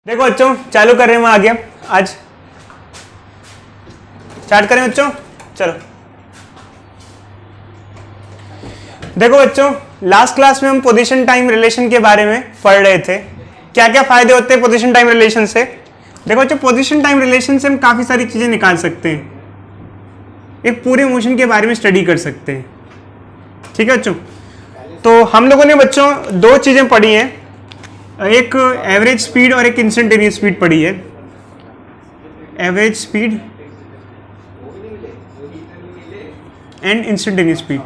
देखो बच्चों, चालू कर रहे हैं, मैं आ गया। आज स्टार्ट करें बच्चों, चलो। देखो बच्चों, लास्ट क्लास में हम पोजीशन टाइम रिलेशन के बारे में पढ़ रहे थे। क्या क्या फायदे होते हैं पोजीशन टाइम रिलेशन से। देखो बच्चों, पोजीशन टाइम रिलेशन से हम काफी सारी चीजें निकाल सकते हैं, एक पूरे मोशन के बारे में स्टडी कर सकते हैं। ठीक है बच्चों, तो हम लोगों ने बच्चों दो चीजें पढ़ी हैं, एक एवरेज स्पीड और एक इंस्टेंटेनियस स्पीड पढ़ी है। Average speed and instantaneous speed.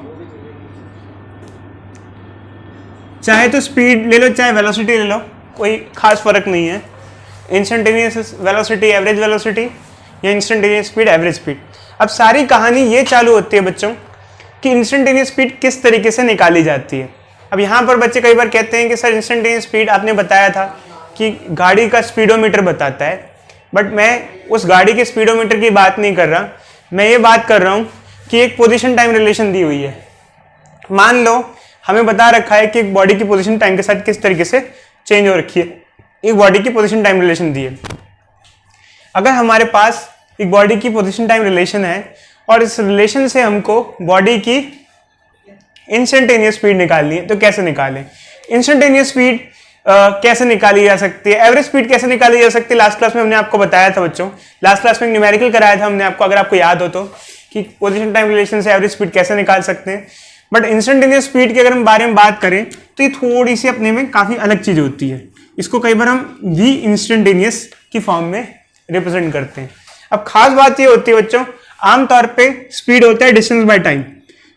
चाहे तो स्पीड ले लो, चाहे वेलोसिटी ले लो, कोई खास फर्क नहीं है। इंस्टेंटेनियस वेलोसिटी एवरेज वेलोसिटी या इंस्टेंटेनियस स्पीड एवरेज स्पीड। अब सारी कहानी ये चालू होती है बच्चों कि इंस्टेंटेनियस स्पीड किस तरीके से निकाली जाती है। अब यहाँ पर बच्चे कई बार कहते हैं कि सर इंस्टेंटेनियस स्पीड आपने बताया था कि गाड़ी का स्पीडोमीटर बताता है, बट मैं उस गाड़ी के स्पीडोमीटर की बात नहीं कर रहा। मैं ये बात कर रहा हूँ कि एक पोजीशन टाइम रिलेशन दी हुई है। मान लो हमें बता रखा है कि एक बॉडी की पोजीशन टाइम के साथ किस तरीके से चेंज हो रखी है, एक बॉडी की पोजीशन टाइम रिलेशन दी है। अगर हमारे पास एक बॉडी की पोजीशन टाइम रिलेशन है और इस रिलेशन से हमको बॉडी की इंस्टेंटेनियस स्पीड निकालनी है, तो कैसे निकालें? इंस्टेंटेनियस स्पीड कैसे निकाली जा सकती है, एवरेज स्पीड कैसे निकाली जा सकती है, लास्ट क्लास में हमने आपको बताया था बच्चों। लास्ट क्लास में न्यूमेरिकल कराया था हमने आपको, अगर आपको याद हो तो, कि पोजीशन टाइम रिलेशन से एवरेज स्पीड कैसे निकाल सकते हैं। बट इंस्टेंटेनियस स्पीड के अगर हम बारे में बात करें तो ये थोड़ी सी अपने में काफी अलग चीज होती है। इसको कई बार हम वी इंस्टेंटेनियस की फॉर्म में रिप्रेजेंट करते हैं। अब खास बात ये होती है बच्चों, आमतौर पे स्पीड होता है डिस्टेंस बाय टाइम,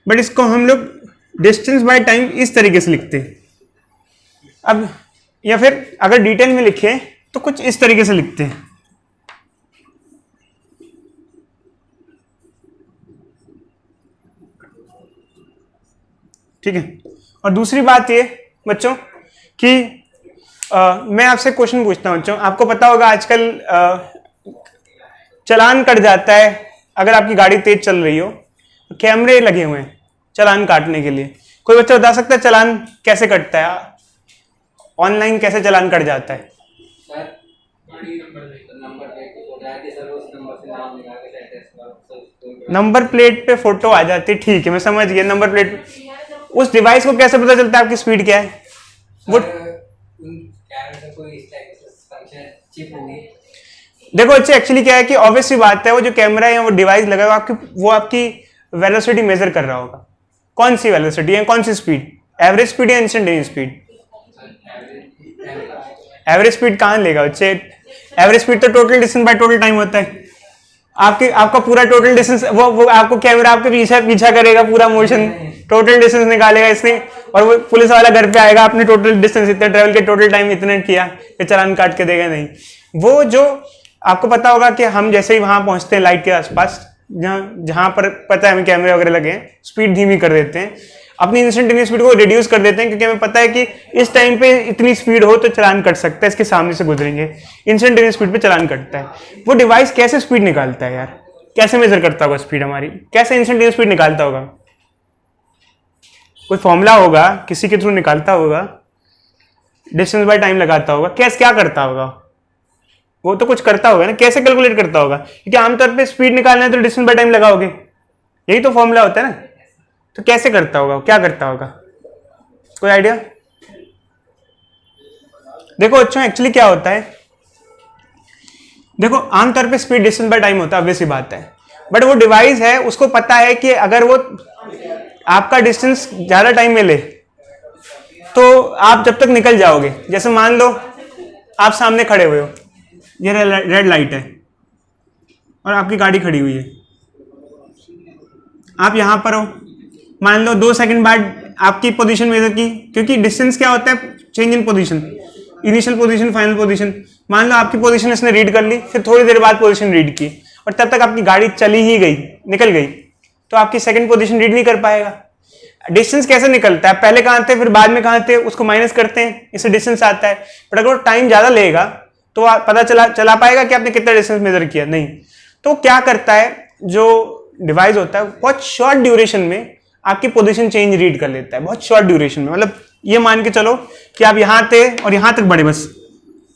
बट इसको हम लोग डिस्टेंस बाय टाइम इस तरीके से लिखते हैं। अब या फिर अगर डिटेल में लिखे तो कुछ इस तरीके से लिखते हैं। ठीक है। और दूसरी बात ये बच्चों कि मैं आपसे क्वेश्चन पूछता हूं बच्चों, आपको पता होगा आजकल चालान कट जाता है अगर आपकी गाड़ी तेज चल रही हो, कैमरे लगे हुए हैं चालान काटने के लिए। कोई बच्चा बता सकता है चालान कैसे कटता है, ऑनलाइन कैसे चालान कट जाता है? नंबर प्लेट पे फोटो आ जाती है, ठीक है मैं समझ गया। नंबर प्लेट, उस डिवाइस को कैसे पता चलता है आपकी स्पीड क्या है? वो देखो अच्छा, एक्चुअली क्या है कि ऑब्वियस सी बात है, वो जो कैमरा है वो डिवाइस लगा है वो आपकी वेलोसिटी मेजर कर रहा होगा। कौन सी वेलोसिटी है, कौन सी स्पीड, एवरेज स्पीड या इंस्टेंटेनियस स्पीड? एवरेज स्पीड कहां लेगा बच्चे? एवरेज स्पीड तो total distance by total time होता है। आपका पूरा टोटल डिस्टेंस वो आपको कैमरा आपके पीछा करेगा, पूरा मोशन टोटल डिस्टेंस निकालेगा इसने, और वो पुलिस वाला घर पे आएगा, आपने टोटल डिस्टेंस इतना ट्रेवल के टोटल टाइम इतना किया, कि चालान काट के देगा नहीं। वो जो आपको पता होगा कि हम जैसे ही वहां पहुंचते हैं लाइट के आसपास, जहां पर पता है हमें कैमरे वगैरह लगे हैं, स्पीड धीमी कर देते हैं, अपनी इंस्टेंटेनियस स्पीड को रिड्यूस कर देते हैं, क्योंकि हमें पता है कि इस टाइम पे इतनी स्पीड हो तो चालान कट सकता है, इसके सामने से गुजरेंगे, इंस्टेंटेनियस स्पीड पे चालान कटता है। वो डिवाइस कैसे स्पीड निकालता है यार, कैसे मेजर करता होगा स्पीड हमारी, कैसे इंस्टेंटेनियस स्पीड निकालता होगा? कोई फॉर्मूला होगा, किसी के थ्रू निकालता होगा, डिस्टेंस बाय टाइम लगाता होगा, कैसे क्या करता होगा? वो तो कुछ करता होगा ना, कैसे कैलकुलेट करता होगा? क्योंकि आमतौर पे स्पीड निकालना है तो डिस्टेंस बाय टाइम लगाओगे, यही तो फॉर्मूला होता है ना। तो कैसे करता होगा, क्या करता होगा, कोई आइडिया? देखो अच्छा, एक्चुअली क्या होता है, देखो आमतौर पे स्पीड डिस्टेंस बाय टाइम होता है, ऑब्वियस सी बात है। बट वो डिवाइस है, उसको पता है कि अगर वो आपका डिस्टेंस ज्यादा टाइम में ले तो आप जब तक निकल जाओगे, जैसे मान लो आप सामने खड़े हुए हो, ये रेड लाइट है और आपकी गाड़ी खड़ी हुई है, आप यहां पर हो, मान लो 2 सेकंड बाद आपकी पोजीशन मेजर की, क्योंकि डिस्टेंस क्या होता है, change in position, initial position final position. मान लो आपकी पोजीशन इसने रीड कर ली, फिर थोड़ी देर बाद पोजीशन रीड की, और तब तक आपकी गाड़ी चली ही गई, निकल गई, तो आपकी सेकंड पोजीशन रीड नहीं कर पाएगा। डिस्टेंस कैसे निकलता है, पहले कहां थे फिर बाद में कहां थे, उसको माइनस करते हैं, इससे डिस्टेंस आता है। बट अगर टाइम ज्यादा लेगा तो पता चला पाएगा कि आपने कितना डिस्टेंस मेजर किया, नहीं। तो क्या करता है जो डिवाइस होता है, बहुत शॉर्ट ड्यूरेशन में आपकी पोजीशन चेंज रीड कर लेता है, बहुत शॉर्ट ड्यूरेशन में। मतलब ये मान के चलो कि आप यहां थे और यहां तक बढ़े, बस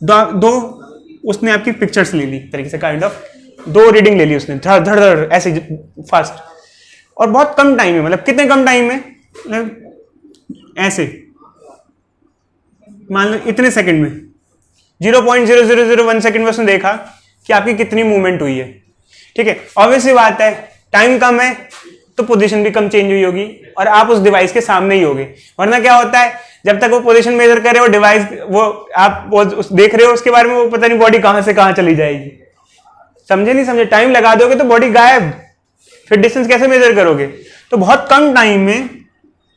दो उसने आपकी पिक्चर्स ले ली तरीके से, काइंड ऑफ 2 रीडिंग ले ली उसने, धड़ धड़ धड़ ऐसे फास्ट, और बहुत कम टाइम में, मतलब कितने कम टाइम में, मतलब ऐसे मान लो इतने सेकंड में 0.0001 सेकंड में उसने देखा कि आपकी कितनी मूवमेंट हुई है। ठीक है, ऑब्वियसली बात है, टाइम कम है तो पोजीशन भी कम चेंज हुई होगी और आप उस डिवाइस के सामने ही होगे। वरना क्या होता है, जब तक वो पोजीशन मेजर करे, वो डिवाइस वो आप वो देख रहे हो उसके बारे में, वो पता नहीं बॉडी कहां से कहां चली जाएगी। समझे नहीं समझे? टाइम लगा दोगे तो बॉडी गायब, फिर डिस्टेंस कैसे मेजर करोगे? तो बहुत कम टाइम में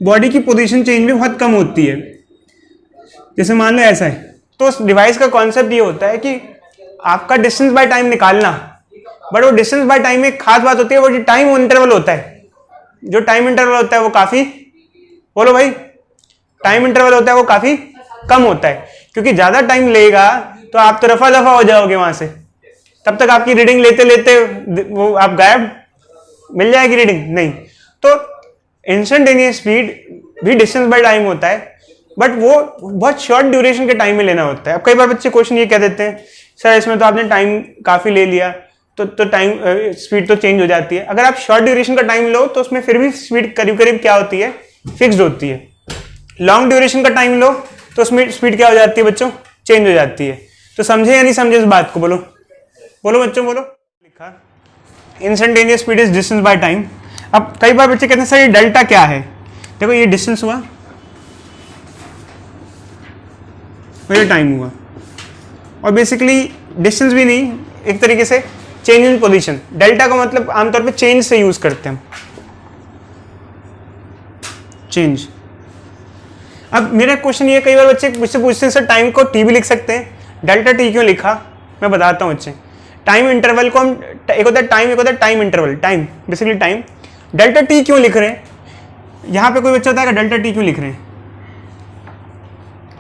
बॉडी की पोजीशन चेंज भी बहुत कम होती है। जैसे मान लो ऐसा है, तो उस डिवाइस का कॉन्सेप्ट ये होता है कि आपका डिस्टेंस बाय टाइम निकालना, बट वो डिस्टेंस बाय टाइम में एक खास बात होती है, वो जो टाइम इंटरवल होता है, जो टाइम इंटरवल होता है वो काफी, बोलो भाई, टाइम इंटरवल होता है वो काफी कम होता है, क्योंकि ज्यादा टाइम लेगा तो आप तो रफा दफा हो जाओगे वहां से, तब तक आपकी रीडिंग लेते लेते वो आप गायब, मिल जाएगी रीडिंग नहीं। तो इंस्टेंटेनियस स्पीड भी डिस्टेंस बाय टाइम होता है, बट वो बहुत शॉर्ट ड्यूरेशन के टाइम में लेना होता है। अब कई बार बच्चे क्वेश्चन ये कह देते हैं, सर इसमें तो आपने टाइम काफी ले लिया, तो टाइम स्पीड तो चेंज हो जाती है। अगर आप शॉर्ट ड्यूरेशन का टाइम लो तो उसमें फिर भी स्पीड करीब करीब क्या होती है, फिक्स्ड होती है। लॉन्ग ड्यूरेशन का टाइम लो तो उसमें स्पीड क्या हो जाती है बच्चों, चेंज हो जाती है। तो समझे या नहीं समझे इस बात को? बोलो बोलो बच्चों बोलो। लिखा instantaneous speed is distance by time. अब कई बार बच्चे कहते हैं सर ये डेल्टा क्या है? देखो ये डिस्टेंस हुआ और ये टाइम हुआ, और बेसिकली डिस्टेंस भी नहीं, एक तरीके से चेंज इन पोजीशन। डेल्टा का मतलब आमतौर पे चेंज से यूज करते हैं हम, चेंज। अब मेरा क्वेश्चन ये, कई बार बच्चे मुझसे पूछते हैं सर टाइम को टी भी लिख सकते हैं, डेल्टा टी क्यों लिखा? मैं बताता हूँ बच्चे। टाइम इंटरवल को हम, एक होता है टाइम, एक होता है time interval, time basically time. Delta T क्यों लिख रहे हैं? यहाँ पे कोई बच्चा बताएगा डेल्टा टी क्यों लिख रहे हैं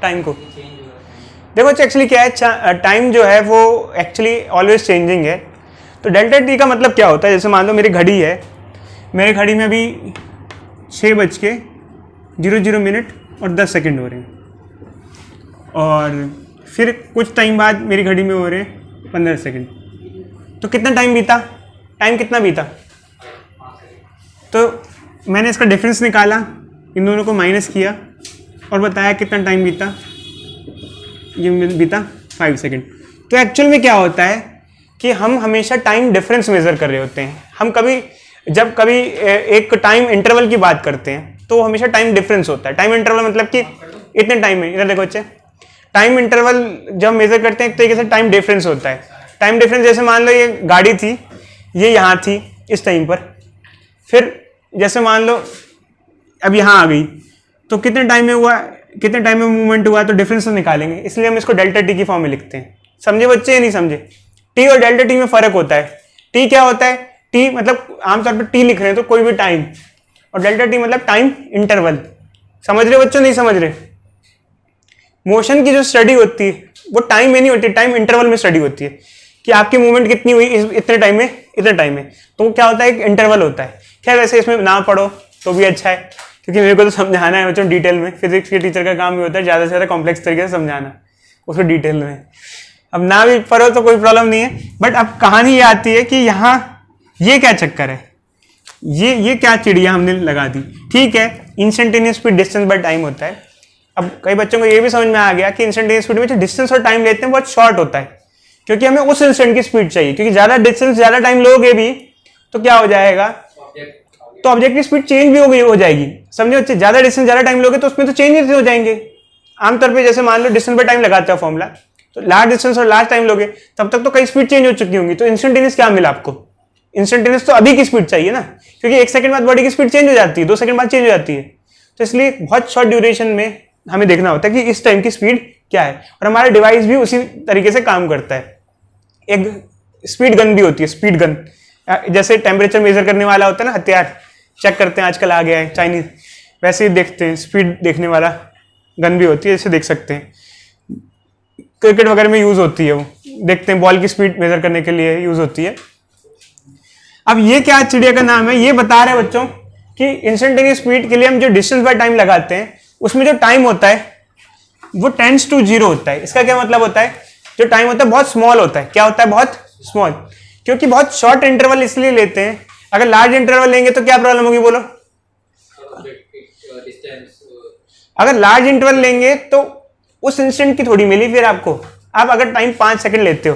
टाइम को? देखो एक्चुअली क्या है, टाइम जो है वो एक्चुअली ऑलवेज चेंजिंग है। तो डेल्टा टी का मतलब क्या होता है, जैसे मान लो मेरी घड़ी है, मेरी घड़ी में अभी 6:00 और 10 सेकंड हो रहे हैं, और फिर कुछ टाइम बाद मेरी घड़ी में हो रहे हैं 15 सेकंड। तो कितना टाइम बीता, टाइम कितना बीता? तो मैंने इसका डिफरेंस निकाला, इन दोनों को माइनस किया और बताया कितना टाइम बीता, ये बीता 5 सेकंड। तो एक्चुअल में क्या होता है कि हम हमेशा टाइम डिफरेंस मेजर कर रहे होते हैं। हम जब कभी एक टाइम इंटरवल की बात करते हैं तो हमेशा टाइम डिफरेंस होता है। टाइम इंटरवल मतलब कि इतने टाइम में, इधर देखो बच्चे, टाइम इंटरवल जब मेजर करते हैं एक तरीके से टाइम डिफरेंस होता है। टाइम डिफरेंस जैसे मान लो ये गाड़ी थी, ये यहाँ थी इस टाइम पर, फिर जैसे मान लो अब यहाँ आ गई, तो कितने टाइम में हुआ, कितने टाइम में मूवमेंट हुआ, तो डिफरेंस तो निकालेंगे, इसलिए हम इसको डेल्टा टी की फॉर्म में लिखते हैं। समझे बच्चे या नहीं समझे? टी और डेल्टा टी में फर्क होता है। टी क्या होता है, टी मतलब आमतौर पर टी लिख रहे हैं तो कोई भी टाइम, और डेल्टा टी मतलब टाइम इंटरवल। समझ रहे बच्चों, नहीं समझ रहे? मोशन की जो स्टडी होती है वो टाइम में नहीं होती, टाइम इंटरवल में स्टडी होती है कि आपकी मूवमेंट कितनी हुई इतने टाइम में, इतने टाइम में। तो क्या होता है, एक इंटरवल होता है। खैर वैसे इसमें ना पढ़ो तो भी अच्छा है, क्योंकि मेरे को तो समझाना है बच्चों डिटेल में। फिजिक्स के टीचर का काम भी होता है ज़्यादा से ज़्यादा कॉम्प्लेक्स तरीके से समझाना, उसको डिटेल में। अब ना भी पढ़ो तो कोई प्रॉब्लम नहीं है, बट अब कहानी ये आती है कि यहाँ ये क्या चक्कर है, ये क्या चिड़िया हमने लगा दी। ठीक है, instantaneous speed distance by time होता है। अब कई बच्चों को ये भी समझ में आ गया कि इंस्टेंटेनियस स्पीड में जो डिस्टेंस और टाइम लेते हैं बहुत शॉर्ट होता है, क्योंकि हमें उस इंस्टेंट की स्पीड चाहिए। क्योंकि ज्यादा डिस्टेंस ज्यादा टाइम लोगे भी तो क्या हो जाएगा, तो ऑब्जेक्ट की स्पीड चेंज भी हो जाएगी। समझे बच्चे? ज्यादा डिस्टेंस ज्यादा टाइम लोगे तो उसमें तो चेंजेस हो जाएंगे। आमतौर पे जैसे मान लो डिस्टेंस बाय टाइम लगाते हो फॉर्मूला, तो लार्ज डिस्टेंस और लार्ज टाइम लोगे तब तक तो कई स्पीड चेंज हो चुकी होंगी। तो इंस्टेंटेनियस क्या मिला आपको? इंस्टेंटेनियस तो अभी की स्पीड चाहिए ना, क्योंकि 1 सेकंड बाद बॉडी की स्पीड चेंज हो जाती है, 2 सेकंड बाद चेंज हो जाती है। तो इसलिए बहुत शॉर्ट ड्यूरेशन में हमें देखना होता है कि इस टाइम की स्पीड क्या है, और हमारा डिवाइस भी उसी तरीके से काम करता है। एक स्पीड गन भी होती है, स्पीड गन, जैसे टेम्परेचर मेजर करने वाला होता है ना हथियार, चेक करते हैं आजकल आ गया है चाइनीज, वैसे ही देखते हैं, स्पीड देखने वाला गन भी होती है, जैसे देख सकते हैं क्रिकेट वगैरह में यूज होती है, वो देखते हैं बॉल की स्पीड मेजर करने के लिए यूज होती है। अब ये क्या चिड़िया का नाम है, ये बता रहे हैं बच्चों कि इंस्टेंटेनियस स्पीड के लिए हम जो डिस्टेंस बाय टाइम लगाते हैं उसमें जो टाइम होता है वो टेंड्स टू 0 होता है। इसका क्या मतलब होता है जो टाइम होता है बहुत स्मॉल होता है। क्या होता है? बहुत स्मॉल, क्योंकि बहुत शॉर्ट इंटरवल इसलिए लेते हैं। अगर लार्ज इंटरवल लेंगे तो क्या प्रॉब्लम होगी बोलो? अगर लार्ज इंटरवल लेंगे तो उस इंस्टेंट की थोड़ी मिली फिर आपको। आप अगर टाइम 5 सेकंड लेते हो,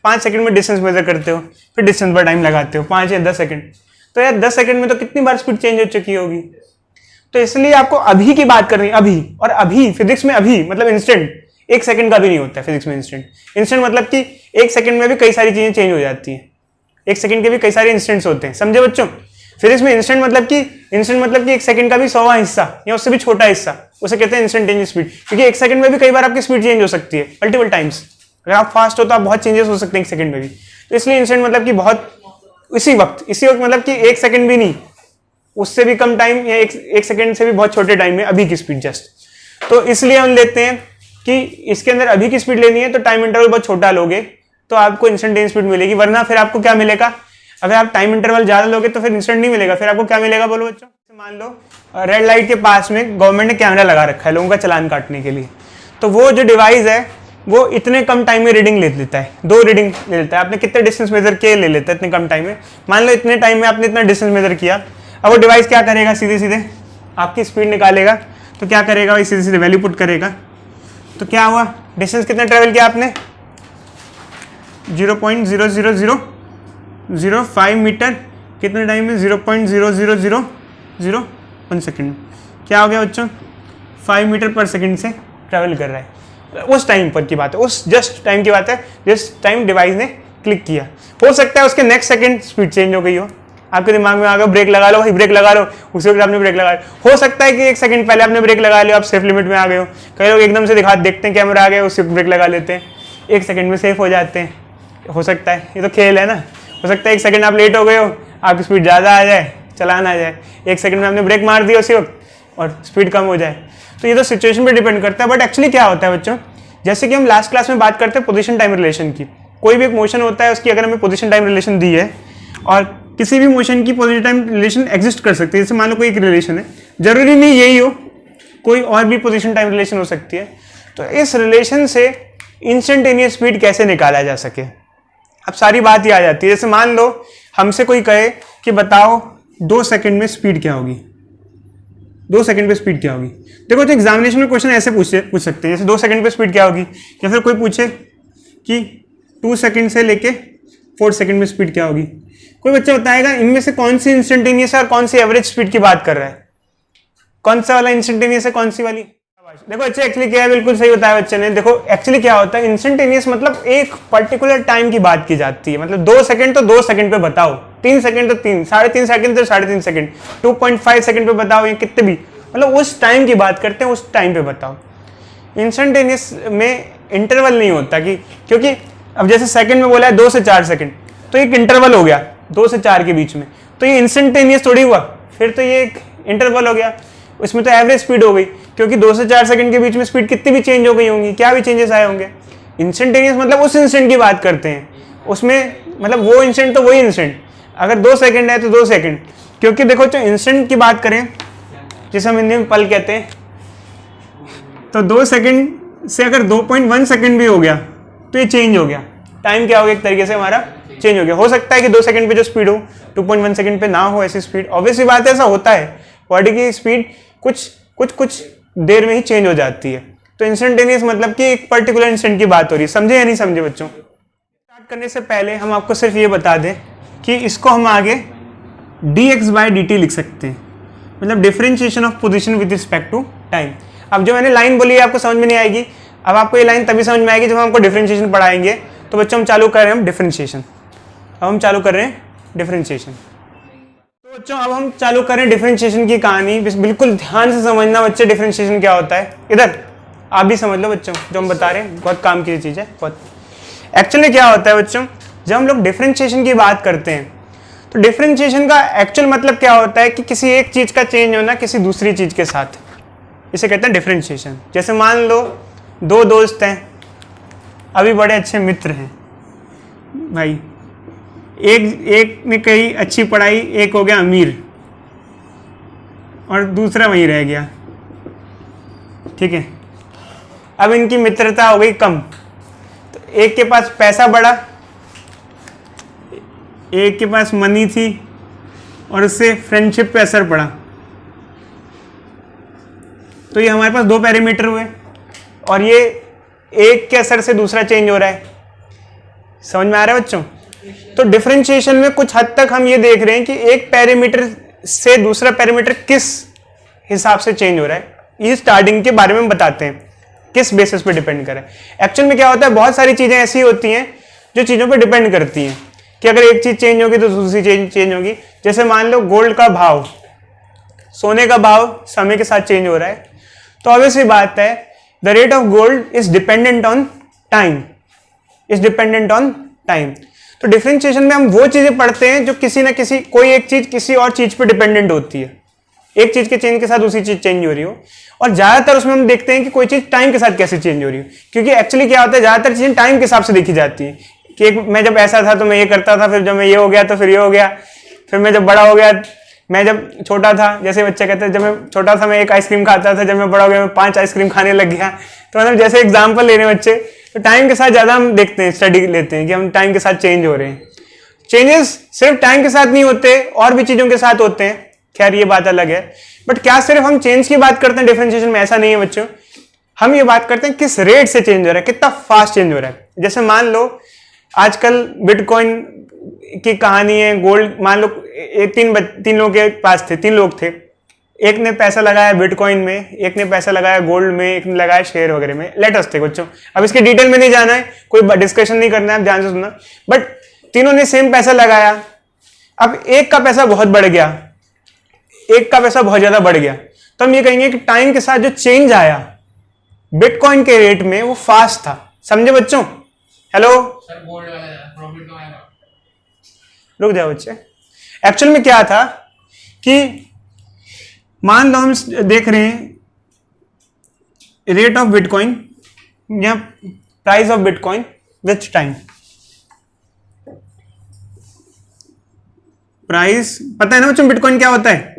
5 सेकंड में डिस्टेंस मेजर करते हो, फिर डिस्टेंस पर टाइम लगाते हो 5 या 10 सेकंड, तो यार 10 सेकंड में तो कितनी बार स्पीड चेंज हो चुकी होगी। तो इसलिए आपको अभी की बात करनी है, अभी। और अभी फिजिक्स में अभी मतलब इंस्टेंट 1 सेकंड का भी नहीं होता है फिजिक्स में। इंस्टेंट मतलब कि 1 सेकंड में भी कई सारी चीजें चेंज हो जाती हैं। 1 सेकंड के भी कई सारे इंस्टेंट्स होते हैं, समझे बच्चों? फिजिक्स में इंस्टेंट मतलब कि 1 सेकंड का भी 100वां हिस्सा या उससे भी छोटा हिस्सा, उसे कहते हैं इंस्टेंटेनियस स्पीड। क्योंकि 1 सेकंड में भी कई बार आपकी स्पीड चेंज हो सकती है मल्टीपल टाइम्स। अगर आप फास्ट हो तो आप बहुत चेंजेस हो सकते हैं 1 सेकंड में भी। तो इसलिए इंस्टेंट मतलब कि बहुत इसी वक्त मतलब कि 1 सेकंड भी नहीं, उससे भी कम टाइम या 1 सेकंड से भी बहुत छोटे टाइम में अभी की स्पीड जस्ट। तो इसलिए हम लेते हैं कि इसके अंदर अभी की स्पीड लेनी है तो टाइम इंटरवल बहुत छोटा लोगे तो आपको इंस्टेंटेनियस स्पीड मिलेगी। वरना फिर आपको क्या मिलेगा? अगर आप टाइम इंटरवल ज्यादा लोगे तो फिर इंस्टेंट नहीं मिलेगा। फिर आपको क्या मिलेगा बोलो बच्चों? मान लो रेड लाइट के पास में गवर्नमेंट ने कैमरा लगा रखा है लोगों का चालान काटने के लिए, तो वो जो डिवाइस है वो इतने कम टाइम में रीडिंग ले लेता है, 2 रीडिंग ले लेता है। आपने कितने डिस्टेंस मेजर किए ले लेता है इतने कम टाइम में। मान लो इतने टाइम में आपने इतना डिस्टेंस मेजर किया, अब वो डिवाइस क्या करेगा? सीधे सीधे आपकी स्पीड निकालेगा। तो क्या करेगा भाई? सीधे सीधे वैल्यू पुट करेगा। तो क्या हुआ? डिस्टेंस कितना ट्रेवल किया आपने? 0.00005 मीटर। कितने टाइम में? 0.00001 सेकेंड। क्या हो गया बच्चों? 5 मीटर पर सेकेंड से ट्रैवल कर रहा है। उस टाइम पर की बात है, उस जस्ट टाइम की बात है जिस टाइम डिवाइस ने क्लिक किया। हो सकता है उसके नेक्स्ट सेकंड स्पीड चेंज हो गई हो, आपके दिमाग में आ गया ब्रेक लगा लो भाई, ब्रेक लगा लो, उसी वक्त आपने ब्रेक लगाया। हो सकता है कि 1 सेकंड पहले आपने ब्रेक लगा लिया, आप सेफ लिमिट में आ गए हो। कई लोग एकदम से देखते हैं कैमरा आ गया, उससे ब्रेक लगा लेते हैं, 1 सेकंड में सेफ हो जाते हैं। हो सकता है, ये तो खेल है ना। हो सकता है 1 सेकंड आप लेट हो गए हो, आपकी स्पीड ज़्यादा आ जाए, चलान आ जाए, 1 सेकंड में आपने ब्रेक मार दिया उसी वक्त और स्पीड कम हो जाए। तो ये तो सिचुएशन पे डिपेंड करता है। बट एक्चुअली क्या होता है बच्चों, जैसे कि हम लास्ट क्लास में बात करते हैं पोजीशन टाइम रिलेशन की। कोई भी एक मोशन होता है उसकी अगर हमें पोजीशन टाइम रिलेशन दी है, और किसी भी मोशन की पोजीशन टाइम रिलेशन एग्जिस्ट कर सकती है। जैसे मान लो कोई एक रिलेशन है, जरूरी नहीं यही हो, कोई और भी पोजीशन टाइम रिलेशन हो सकती है। तो इस रिलेशन से इंस्टेंटेनियस स्पीड कैसे निकाला जा सके, अब सारी बात ही आ जाती है। जैसे मान लो हमसे कोई कहे कि बताओ 2 सेकंड में स्पीड क्या होगी, 2 सेकंड पे स्पीड क्या होगी। देखो तो एग्जामिनेशन में क्वेश्चन ऐसे पूछ सकते हैं, जैसे 2 सेकंड पे स्पीड क्या होगी, या फिर कोई पूछे कि 2 सेकंड से लेके 4 सेकंड में स्पीड क्या होगी। कोई बच्चा बताएगा इनमें से कौन सी इंस्टेंटेनियस है और कौन सी एवरेज स्पीड की बात कर रहा है, कौन सा वाला इंस्टेंटेनियस है, कौन सी वाली। देखो अच्छा एक्चुअली क्या है, बिल्कुल सही बताया बच्चे ने। देखो एक्चुअली क्या होता है, इंस्टेंटेनियस मतलब एक पर्टिकुलर टाइम की बात की जाती है। मतलब 2 सेकंड तो 2 सेकंड पे बताओ, 3 सेकंड तो 3, 3.5 सेकंड तो 3.5 सेकंड, 2.5 सेकंड पे बताओ, या कितने भी, मतलब उस टाइम की बात करते हैं, उस टाइम पे बताओ। इंस्टेंटेनियस में इंटरवल नहीं होता कि, क्योंकि अब जैसे सेकंड में बोला है 2 से 4 सेकंड, तो एक इंटरवल हो गया 2 से 4 के बीच में, तो ये इंस्टेंटेनियस थोड़ी हुआ, फिर तो ये एक इंटरवल हो गया। इसमें तो एवरेज स्पीड हो गई, क्योंकि 2 से 4 सेकंड के बीच में स्पीड कितनी भी चेंज हो गई होंगी, क्या भी चेंजेस आए होंगे। इंस्टेंटेनियस मतलब उस इंस्टेंट की बात करते हैं, उसमें मतलब वो इंस्टेंट तो वही इंस्टेंट, अगर 2 सेकंड है तो 2 सेकंड। क्योंकि देखो जो इंस्टेंट की बात करें, जिसे हम हिंदी में पल कहते हैं, तो 2 सेकंड से अगर 2.1 सेकंड भी हो गया तो ये चेंज हो गया, टाइम क्या हो गया एक तरीके से हमारा चेंज हो गया। हो सकता है कि 2 सेकंड पे जो स्पीड हो 2.1 सेकंड पे ना हो ऐसी स्पीड, ऑब्वियसली बात है, ऐसा होता है, बॉडी की स्पीड कुछ देर में ही चेंज हो जाती है। तो इंस्टेंटेनियस मतलब कि एक पर्टिकुलर इंस्टेंट की बात हो रही है। समझे या नहीं समझे बच्चों? स्टार्ट करने से पहले हम आपको सिर्फ ये बता दें कि इसको हम आगे dx/dt लिख सकते हैं, मतलब differentiation of position with respect to time. अब जो मैंने लाइन बोली है आपको समझ में नहीं आएगी, अब आपको ये लाइन तभी समझ में आएगी जब हम आपको डिफरेंशिएशन पढ़ाएंगे। तो बच्चों हम चालू कर रहे हैं हम डिफरेंशिएशन, अब हम चालू कर रहे हैं डिफरेंशिएशन। तो बच्चों अब हम चालू करें डिफरेंशिएशन की कहानी। बिल्कुल ध्यान से समझना बच्चे डिफरेंशिएशन क्या होता है। इधर आप भी समझ लो बच्चों, जो हम बता रहे हैं बहुत काम की चीज़ है बहुत। एक्चुअली क्या होता है बच्चों, जब हम लोग डिफरेंशिएशन की बात करते हैं तो डिफरेंशिएशन का एक्चुअल मतलब क्या होता है कि किसी एक चीज़ का चेंज होना किसी दूसरी चीज़ के साथ, इसे कहते हैं डिफरेंशिएशन। जैसे मान लो 2 दोस्त हैं, अभी बड़े अच्छे मित्र हैं भाई, एक ने कही अच्छी पढ़ाई, एक हो गया अमीर और दूसरा वहीं रह गया, ठीक है। अब इनकी मित्रता हो गई कम, तो एक के पास पैसा बढ़ा, एक के पास मनी थी और उससे फ्रेंडशिप पे असर पड़ा। तो ये हमारे पास दो पैरामीटर हुए और ये एक के असर से दूसरा चेंज हो रहा है। समझ में आ रहा है बच्चों? तो डिफरेंशिएशन में कुछ हद तक हम ये देख रहे हैं कि एक पैरामीटर से दूसरा पैरामीटर किस हिसाब से चेंज हो रहा है, ये स्टार्टिंग के बारे में बताते हैं, किस बेसिस पे डिपेंड करे। एक्चुअल में क्या होता है, बहुत सारी चीजें ऐसी होती हैं जो चीजों पे डिपेंड करती हैं कि अगर एक चीज चेंज होगी तो दूसरी चीज चेंज होगी। जैसे मान लो गोल्ड का भाव, सोने का भाव समय के साथ चेंज हो रहा है, तो ऑब्वियसली बात है the rate of gold is dependent on time, is dependent on time. तो डिफरेंशिएशन में हम वो चीजें पढ़ते हैं जो किसी ना किसी, कोई एक चीज किसी और चीज पे डिपेंडेंट होती है, एक चीज के चेंज के साथ दूसरी चीज चेंज हो रही हो। और ज्यादातर उसमें हम देखते हैं कि कोई चीज टाइम के साथ कैसे चेंज हो रही हो, क्योंकि एक्चुअली क्या होता है, ज्यादातर चीजें टाइम के हिसाब से देखी जाती है कि मैं जब ऐसा था तो मैं ये करता था, फिर जब मैं ये हो गया तो फिर ये हो गया, फिर मैं जब बड़ा हो गया, मैं जब छोटा था, जैसे बच्चे कहते हैं जब मैं छोटा था मैं एक आइसक्रीम खाता था, जब मैं बड़ा हो गया मैं 5 आइसक्रीम खाने लग गया। तो मतलब जैसे एग्जाम्पल ले रहे हैं बच्चे, तो टाइम के साथ ज्यादा हम देखते हैं, स्टडी लेते हैं कि हम टाइम के साथ चेंज हो रहे हैं। चेंजेस सिर्फ टाइम के साथ नहीं होते, और भी चीजों के साथ होते हैं, खैर ये बात अलग है। बट क्या सिर्फ हम चेंज की बात करते हैं डिफरेंशिएशन में? ऐसा नहीं है बच्चों, हम ये बात करते हैं किस रेट से चेंज हो रहा है, कितना फास्ट चेंज हो रहा है। जैसे मान लो आजकल बिटकॉइन की कहानी है, गोल्ड, मान लो तीन लोगों के पास थे, 3 लोग थे, एक ने पैसा लगाया बिटकॉइन में, एक ने पैसा लगाया गोल्ड में, एक ने लगाया शेयर वगैरह में, लेटेस्ट थे बच्चों। अब इसके डिटेल में नहीं जाना है, कोई डिस्कशन नहीं करना है, आप ध्यान से सुनना। बट तीनों ने सेम पैसा लगाया, अब एक का पैसा बहुत बढ़ गया, एक का पैसा बहुत ज्यादा बढ़ गया, तो हम ये कहेंगे कि टाइम के साथ जो चेंज आया बिटकॉइन के रेट में वो फास्ट था। समझे बच्चों? हेलो सर, गोल्ड वाला प्रॉफिट कम आएगा। रुक जाओ बच्चे। एक्चुअल में क्या था कि मान लो हम देख रहे हैं रेट ऑफ बिटकॉइन या price of bitcoin with time. Price पता है ना बच्चों बिटकॉइन क्या होता है?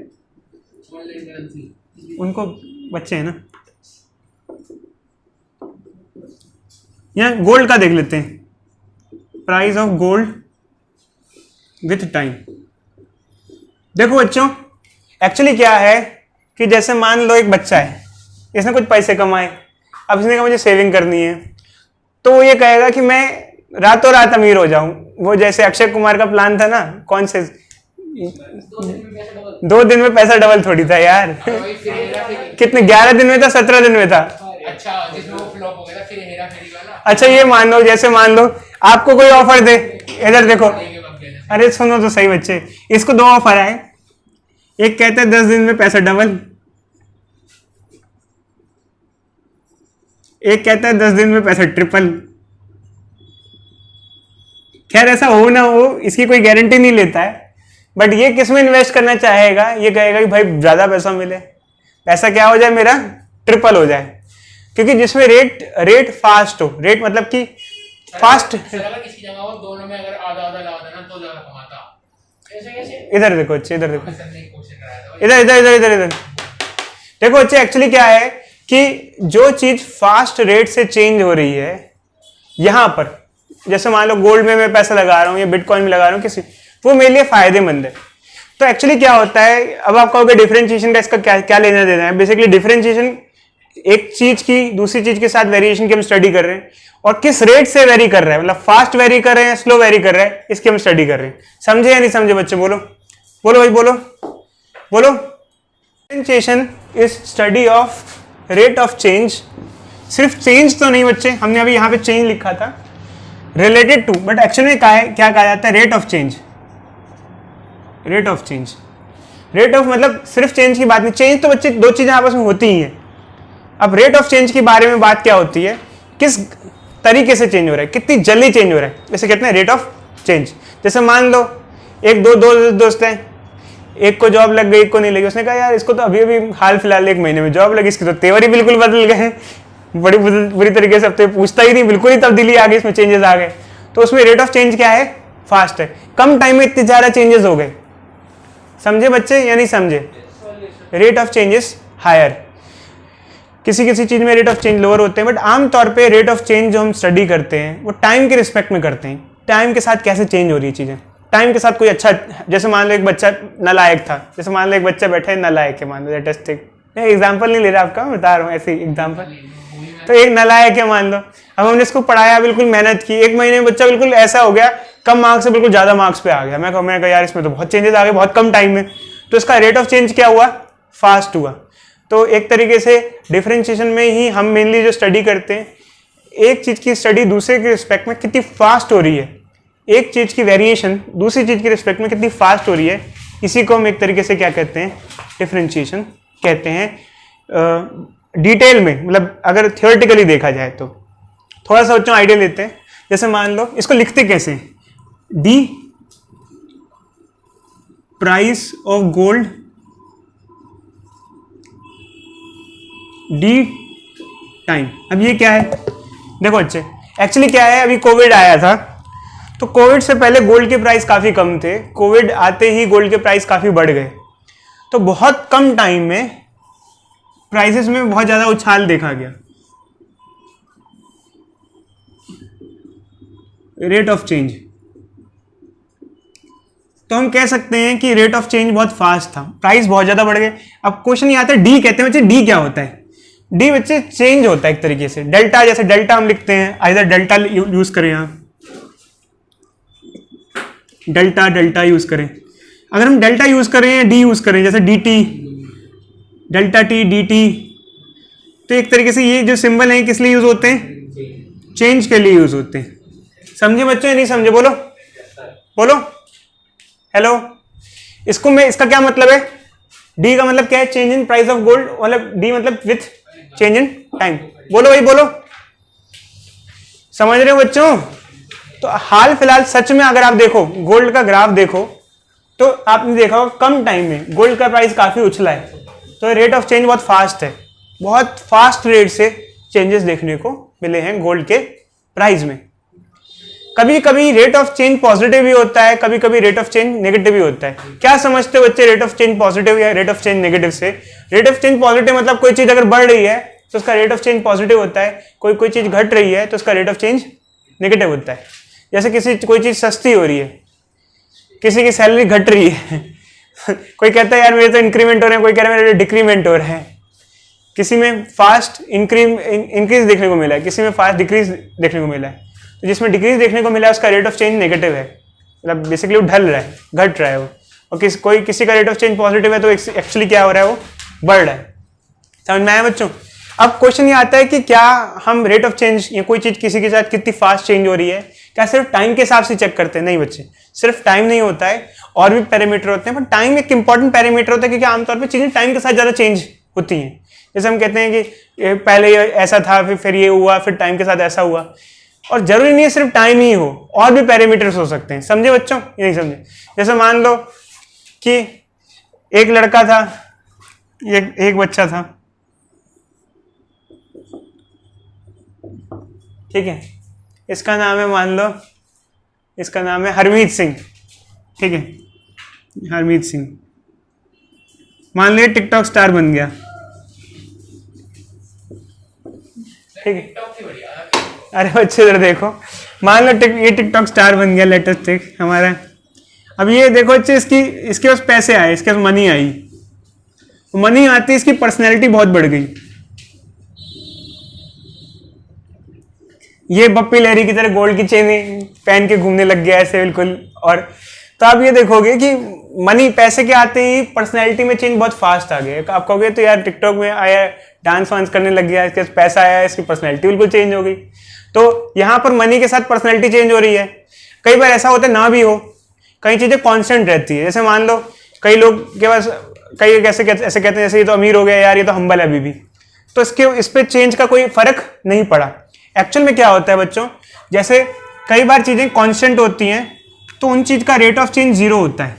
उनको बच्चे हैं ना, या गोल्ड का देख लेते हैं, price of gold with time. देखो बच्चों, एक्चुअली क्या है कि जैसे मान लो एक बच्चा है, इसने कुछ पैसे कमाए, अब इसने कहा मुझे सेविंग करनी है, तो वो ये कहेगा कि मैं रातों रात अमीर हो जाऊं। वो जैसे अक्षय कुमार का प्लान था ना, कौन से 2 दिन में पैसा डबल थोड़ी था यार। कितने 11 दिन में था, 17 दिन में था। अच्छा, जिसमें वो फ्लॉप हो गया था, फिर हेरा फेरी वाला। अच्छा ये मान लो, जैसे मान लो आपको कोई ऑफर दे, इधर देखो, अरे सुनो तो सही बच्चे, इसको 2 ऑफर आए, एक कहता है 10 दिन में पैसा डबल, एक कहता है 10 दिन में पैसा ट्रिपल। खैर ऐसा हो ना हो इसकी कोई गारंटी नहीं लेता है, बट ये किस में इन्वेस्ट करना चाहेगा? ये कहेगा कि भाई ज्यादा पैसा मिले, पैसा क्या हो जाए मेरा, ट्रिपल हो जाए, क्योंकि जिसमें रेट फास्ट हो, रेट मतलब कि फास्ट। अगर किसी जगह हो दोनों में अगर आधा आधा लगा देना तो ज्यादा कमाता। ऐसे कैसे? इधर देखो अच्छे, इधर देखो, इधर इधर देखो अच्छे। एक्चुअली क्या है कि जो चीज फास्ट रेट से चेंज हो रही है, यहां पर जैसे मान लो गोल्ड में मैं पैसा लगा रहा हूं या बिटकॉइन में लगा रहा हूं किसी, वो मेरे लिए फायदेमंद है। तो एक्चुअली क्या होता है, अब आप कहोगे डिफरेंशिएशन का इसका क्या लेना देना है? बेसिकली डिफरेंशिएशन एक चीज की दूसरी चीज के साथ वेरिएशन की हम स्टडी कर रहे हैं, और किस रेट से वेरी कर रहा है, मतलब फास्ट वेरी कर रहे हैं, स्लो वेरी कर रहा है, इसकी हम स्टडी कर रहे हैं। समझे या नहीं समझे बच्चे? बोलो बोलो भाई, बोलो बोलो। Differentiation is study of rate of change. सिर्फ चेंज तो नहीं बच्चे, हमने अभी यहाँ पे चेंज लिखा था रिलेटेड टू, बट एक्चुअली में क्या कहा जाता है? Rate of change. Rate of change, rate of मतलब सिर्फ चेंज की बात नहीं, चेंज तो बच्चे 2 चीजें आपस में होती ही हैं। अब रेट ऑफ चेंज के बारे में बात क्या होती है, किस तरीके से चेंज हो रहा है, कितनी जल्दी चेंज हो रहा है, जैसे कहते हैं रेट ऑफ चेंज। जैसे मान लो एक दो दोस्त हैं, एक को जॉब लग गई, एक को नहीं लगी, उसने कहा यार इसको तो अभी अभी हाल फिलहाल 1 महीने में जॉब लगी, इसके तो तेवर ही बिल्कुल बदल गए, बड़ी बुरी तरीके से, अब तो पूछता ही नहीं, बिल्कुल ही तब्दीली आ गई, इसमें चेंजेस आ गए। तो उसमें रेट ऑफ चेंज क्या है? फास्ट है, कम टाइम में इतने ज्यादा चेंजेस हो गए। समझे बच्चे या नहीं समझे? Rate of changes higher. किसी किसी चीज़ में रेट ऑफ चेंज लोअर होते हैं, बट आमतौर पे रेट ऑफ चेंज जो हम स्टडी करते हैं वो टाइम के रिस्पेक्ट में करते हैं। टाइम के साथ कैसे चेंज हो रही है चीज़ें, टाइम के साथ कोई अच्छा, जैसे मान लो एक बच्चा नालायक था, जैसे मान लो एक बच्चा बैठा है नालायक है, मान लो लेटेस्ट एग्जाम्पल नहीं ले रहा आपका, मैं बता रहा हूँ ऐसे एग्जाम्पल। तो एक नालायक है मान लो, अब हमने इसको पढ़ाया, बिल्कुल मेहनत की, 1 महीने में बच्चा बिल्कुल ऐसा हो गया, कम मार्क्स से बिल्कुल ज़्यादा मार्क्स पे आ गया। मैं कहा यार इसमें तो बहुत चेंजेस आ गए बहुत कम टाइम में। तो इसका रेट ऑफ चेंज क्या हुआ, फास्ट हुआ। तो एक तरीके से डिफरेंशिएशन में ही हम मेनली जो स्टडी करते हैं, एक चीज़ की स्टडी दूसरे के रिस्पेक्ट में कितनी फास्ट हो रही है, एक चीज़ की वेरिएशन दूसरी चीज़ के रिस्पेक्ट में कितनी फास्ट हो रही है, इसी को हम एक तरीके से क्या कहते हैं, डिफरेंशिएशन कहते हैं। डिटेल में मतलब अगर थियोरेटिकली देखा जाए तो थोड़ा सा बच्चों आइडिया लेते हैं। जैसे मान लो इसको लिखते कैसे, D price of gold, D time. अब ये क्या है, देखो बच्चे एक्चुअली क्या है, अभी कोविड आया था, तो कोविड से पहले गोल्ड के प्राइस काफ़ी कम थे, कोविड आते ही गोल्ड के प्राइस काफ़ी बढ़ गए, तो बहुत कम टाइम में प्राइसेस में बहुत ज़्यादा उछाल देखा गया। रेट ऑफ चेंज, तो हम कह सकते हैं कि रेट ऑफ चेंज बहुत फास्ट था, प्राइस बहुत ज़्यादा बढ़ गए। अब क्वेश्चन ये आता है डी कहते हैं बच्चे, डी क्या होता है, डी बच्चे चेंज होता है एक तरीके से। डेल्टा, जैसे डेल्टा हम लिखते हैं, आइदर डेल्टा यूज करें, यहाँ डेल्टा डेल्टा यूज करें, अगर हम डेल्टा यूज करें या डी यूज करें, जैसे D T, delta T, D T, तो एक तरीके से ये जो सिंबल हैं किस लिए यूज होते हैं, चेंज के लिए यूज होते हैं। समझे बच्चों या नहीं समझे, बोलो बोलो, हेलो। इसको मैं, इसका क्या मतलब है, डी का मतलब क्या है, change in price of gold, मतलब डी मतलब विथ चेंज इन टाइम। बोलो भाई बोलो, समझ रहे हो बच्चों। तो हाल फिलहाल सच में अगर आप देखो गोल्ड का ग्राफ देखो, तो आपने देखा होगा कम टाइम में गोल्ड का प्राइस काफी उछला है, तो रेट ऑफ चेंज बहुत फास्ट है, बहुत फास्ट रेट से चेंजेस देखने को मिले हैं गोल्ड के प्राइस में। कभी कभी रेट ऑफ चेंज पॉजिटिव भी होता है, कभी कभी रेट ऑफ चेंज नेगेटिव भी होता है। क्या समझते हो बच्चे रेट ऑफ चेंज पॉजिटिव या रेट ऑफ चेंज नेगेटिव से? रेट ऑफ चेंज पॉजिटिव मतलब कोई चीज अगर बढ़ रही है तो उसका रेट ऑफ चेंज पॉजिटिव होता है, कोई चीज घट रही है तो उसका रेट ऑफ चेंज नेगेटिव होता है। जैसे कोई चीज सस्ती हो रही है, किसी की सैलरी घट रही है कोई कहता है यार मेरे तो इंक्रीमेंट हो रहे हैं, कोई कह रहा है मेरे डिक्रीमेंट हो रहे हैं। किसी में फास्ट इंक्रीज देखने को मिला है, किसी में फास्ट डिक्रीज देखने को मिला है। तो जिसमें डिक्रीज देखने को मिला है उसका रेट ऑफ चेंज नेगेटिव है, मतलब बेसिकली वो ढल रहा है, घट रहा है वो। और किसी का रेट ऑफ चेंज पॉजिटिव है तो एक्चुअली क्या हो रहा है, वो बढ़ रहा है। समझ में आया बच्चों? अब क्वेश्चन ये आता है कि क्या हम रेट ऑफ चेंज या कोई चीज किसी के साथ कितनी फास्ट चेंज हो रही है, क्या सिर्फ टाइम के हिसाब से चेक करते हैं? नहीं बच्चे, सिर्फ टाइम नहीं होता है, और भी पैरामीटर होते हैं, पर टाइम एक इंपॉर्टेंट पैरामीटर होता है क्योंकि आमतौर पर चीजें टाइम के साथ ज्यादा चेंज होती हैं। जैसे हम कहते हैं कि पहले ये ऐसा था, फिर ये हुआ, फिर टाइम के साथ ऐसा हुआ। और जरूरी नहीं है सिर्फ टाइम ही हो, और भी पैरामीटर्स हो सकते हैं। समझे बच्चों? ये नहीं समझे? जैसे मान लो कि एक लड़का था, एक बच्चा था, ठीक है, इसका नाम है, मान लो इसका नाम है हरमीत सिंह, ठीक है, हरमीत सिंह। मान लो ये टिकटॉक स्टार बन गया, ठीक है। अरे बच्चे इधर देखो, मान लो ये टिकटॉक स्टार बन गया, लेटेस्ट टिक हमारा। अब ये देखो बच्चे, इसके पास पैसे आए, इसके पास मनी आई, मनी आती इसकी पर्सनैलिटी बहुत बढ़ गई। ये बप्पी लहरी की तरह गोल्ड की चेन पहन के घूमने लग गया ऐसे बिल्कुल। और तो आप ये देखोगे कि मनी, पैसे के आते ही पर्सनैलिटी में चेंज बहुत फास्ट आ गया। आप कहोगे तो यार टिकटॉक में आया, डांस वांस करने लग गया, इसके पैसा आया, इसकी पर्सनैलिटी बिल्कुल चेंज हो गई। तो यहाँ पर मनी के साथ पर्सनैलिटी चेंज हो रही है। कई बार ऐसा होता है ना भी हो, कई चीजें कांस्टेंट रहती है। जैसे मान लो कई लोग के पास, कई ऐसे कहते हैं जैसे ये तो अमीर हो गया यार, ये तो हम्बल है अभी भी, तो इस पे चेंज का कोई फर्क नहीं पड़ा। एक्चुअल में क्या होता है बच्चों, जैसे कई बार चीजें कांस्टेंट होती हैं तो उन चीज का रेट ऑफ चेंज जीरो होता है।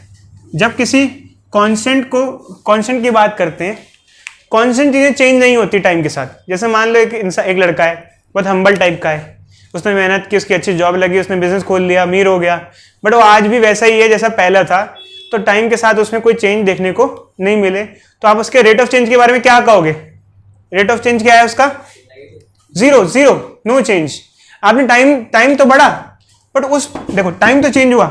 जब किसी कांस्टेंट की बात करते हैं, कांस्टेंट चीजें चेंज नहीं होती टाइम के साथ। जैसे मान लो एक लड़का है, बहुत हम्बल टाइप का है, उसने मेहनत की, उसकी अच्छी जॉब लगी, उसने बिजनेस खोल लिया, अमीर हो गया, बट वो आज भी वैसा ही है जैसा पहला था। तो टाइम के साथ उसमें कोई चेंज देखने को नहीं मिले, तो आप उसके रेट ऑफ चेंज के बारे में क्या कहोगे? रेट ऑफ चेंज क्या है उसका? Zero, zero, no change. आपने टाइम तो बढ़ा, बट उस देखो टाइम तो चेंज हुआ,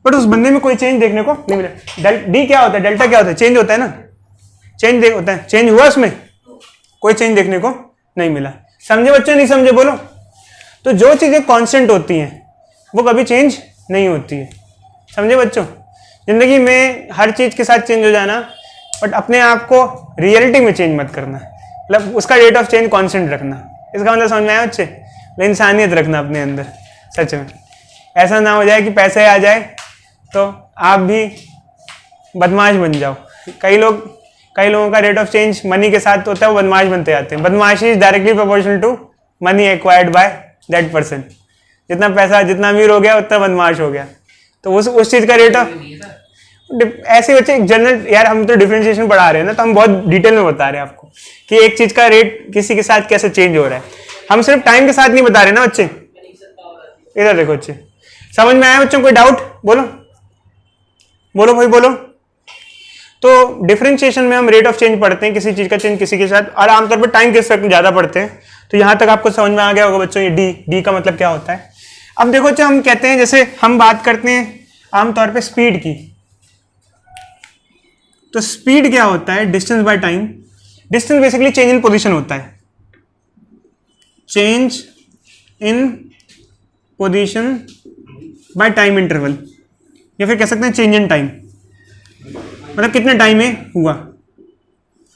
बट उस बंदे में कोई चेंज देखने को नहीं मिला। डी क्या होता है, डेल्टा क्या होता है? चेंज होता है ना, चेंज होता है, चेंज हुआ उसमें, कोई चेंज देखने को नहीं मिला। समझे बच्चों, नहीं समझे बोलो? तो जो चीजें कांस्टेंट होती हैं वो कभी चेंज नहीं होती है। समझे बच्चों? जिंदगी में हर चीज के साथ चेंज हो जाना, बट अपने आप को रियलिटी में चेंज मत करना, मतलब उसका रेट ऑफ चेंज कांस्टेंट रखना। इसका मतलब समझ में आया बच्चे? इंसानियत रखना अपने अंदर, सच में। ऐसा ना हो जाए कि पैसे आ जाए तो आप भी बदमाश बन जाओ। कई लोगों का रेट ऑफ चेंज मनी के साथ होता है, वो बदमाश बनते जाते हैं। बदमाशी is directly proportional to money acquired by that person. जितना पैसा, जितना अमीर हो गया उतना बदमाश हो गया। तो उस चीज का रेट ऑफ, ऐसे बच्चे जनरल, यार हम तो डिफरेंशिएशन पढ़ा रहे हैं ना, तो हम बहुत डिटेल में बता रहे हैं आपको कि एक चीज का रेट किसी के साथ कैसे चेंज हो रहा है। हम सिर्फ टाइम के साथ नहीं बता रहे ना बच्चे। इधर देखो बच्चे, समझ में आया बच्चों? कोई डाउट? बोलो बोलो भाई बोलो। तो डिफरेंशिएशन में हम रेट ऑफ चेंज पढ़ते हैं, किसी चीज का चेंज किसी के साथ, और आमतौर पर टाइम के रिस्पेक्ट में ज्यादा पढ़ते हैं। तो यहां तक आपको समझ में आ गया होगा बच्चों, ये डी का मतलब क्या होता है। अब देखो बच्चों, हम कहते हैं, जैसे हम बात करते हैं आमतौर पे स्पीड की, तो स्पीड क्या होता है? Distance by time. Distance basically change in position होता है, change in position by time interval, या फिर कह सकते हैं चेंज इन टाइम, मतलब कितने टाइम में हुआ।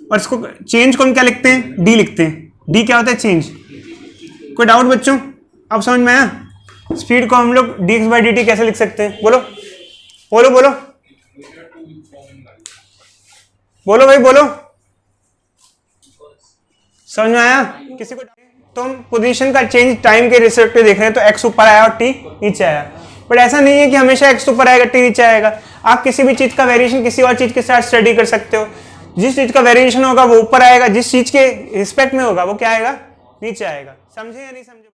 और इसको चेंज को हम क्या लिखते हैं? डी लिखते हैं। डी क्या होता है? चेंज। कोई डाउट बच्चों? अब समझ में आया? स्पीड को हम लोग D x by D T कैसे लिख सकते हैं? बोलो बोलो बोलो बोलो भाई बोलो। समझ में आया किसी को? तो हम पोजीशन का चेंज टाइम के रिस्पेक्ट में देख रहे हैं, तो एक्स ऊपर आया और टी नीचे आया। बट ऐसा नहीं है कि हमेशा एक्स ऊपर आएगा टी नीचे आएगा। आप किसी भी चीज का वेरिएशन किसी और चीज के साथ स्टडी कर सकते हो। जिस चीज का वेरिएशन होगा वो ऊपर आएगा, जिस चीज के रिस्पेक्ट में होगा वो क्या आएगा? नीचे आएगा। समझे या नहीं समझे?